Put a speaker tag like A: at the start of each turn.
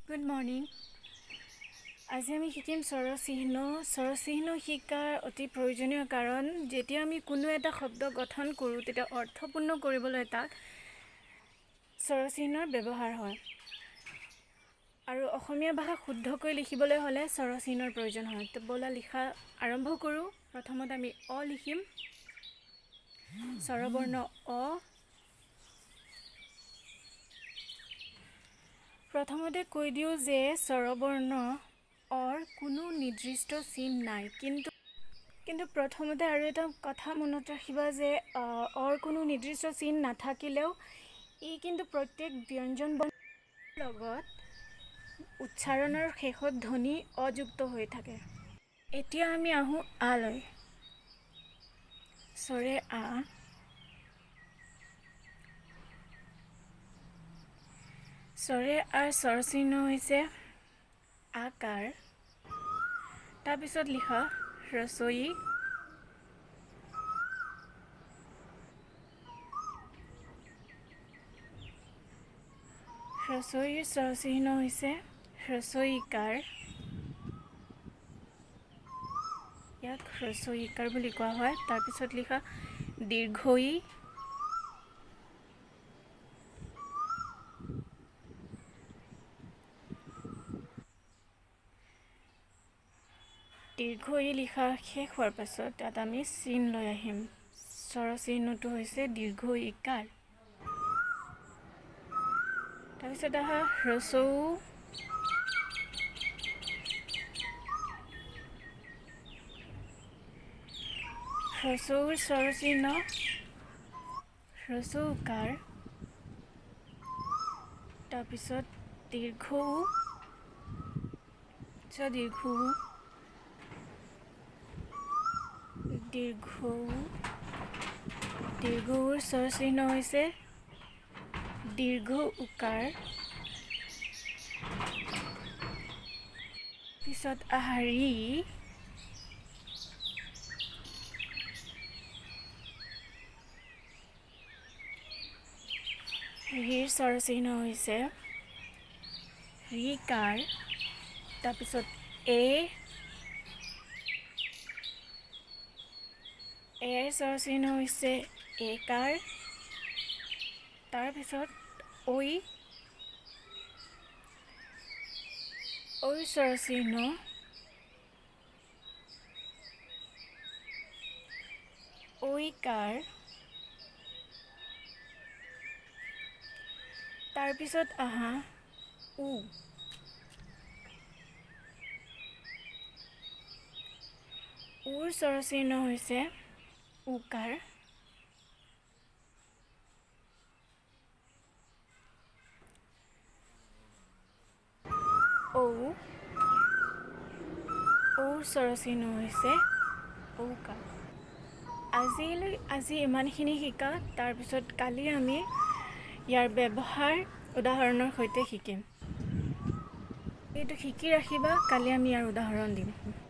A: Good morning. আজি আমি শিকিম স্বৰচিহ্ন শিকাৰ অতি প্ৰয়োজনীয় কাৰণ যেতিয়া আমি কোনো এটা শব্দ গঠন কৰোঁ তেতিয়া অৰ্থপূৰ্ণ কৰিবলৈ তাক স্বৰচিহ্নৰ ব্যৱহাৰ হয় আৰু অসমীয়া ভাষা শুদ্ধকৈ লিখিবলৈ হ'লে স্বৰচিহ্নৰ প্ৰয়োজন হয়। তো বলা লিখা আৰম্ভ কৰোঁ। প্ৰথমতে আমি অ লিখিম, স্বৰবৰ্ণ অ। প্ৰথমতে কৈ দিওঁ যে স্বৰবৰ্ণ অৰ কোনো নিৰ্দিষ্ট চিন নাই, কিন্তু প্ৰথমতে আৰু এটা কথা মনত ৰাখিবা যে অৰ কোনো নিৰ্দিষ্ট চিন নাথাকিলেও ই কিন্তু প্ৰত্যেক ব্যঞ্জন বৰ্ণৰ লগত উচ্চাৰণৰ শেষত ধ্বনি অযুক্ত হৈ থাকে। এতিয়া আমি আহোঁ আলৈ। স্বৰে আ, স্বৰে আৰ স্বৰচিহ্ন হৈছে আকাৰ। তাৰপিছত লিখা হ্ৰস্বই, হ্ৰস্বইৰ স্বৰচিহ্ন হৈছে হ্ৰস্বইকাৰ। ইয়াক হ্ৰস্বইকাৰ বুলি কোৱা হয়। তাৰপিছত লিখা দীৰ্ঘই, দীৰ্ঘই লিখা শেষ হোৱাৰ পাছত তাত আমি চিন লৈ আহিম। স্বৰচিহ্নটো হৈছে দীৰ্ঘইকাৰ। তাৰপিছত আহা হ্ৰস্বউ, হ্ৰস্বউৰ স্বৰচিহ্ন হ্ৰস্বউকাৰ। তাৰপিছত দীৰ্ঘউ, দীৰ্ঘউৰ স্বৰচিহ্ন হৈছে দীৰ্ঘ উকাৰ। পিছত আহা ৰি, ৰিৰ স্বৰচিহ্ন হৈছে ৰিকাৰ। তাৰপিছত এৰ স্বৰচিহ্ন হৈছে একাৰ। তাৰপিছত ঐৰ স্বৰচিহ্ন ঐকাৰ। তাৰপিছত আহা উ, উৰ স্বৰচিহ্ন হৈছে উকাৰ। ঔৰ স্বৰচিহ্ন হৈছে ঔকাৰ। আজি ইমানখিনি শিকা। তাৰপিছত কালি আমি ইয়াৰ ব্যৱহাৰ উদাহৰণৰ সৈতে শিকিম। এইটো শিকি ৰাখিবা, কালি আমি ইয়াৰ উদাহৰণ দিম।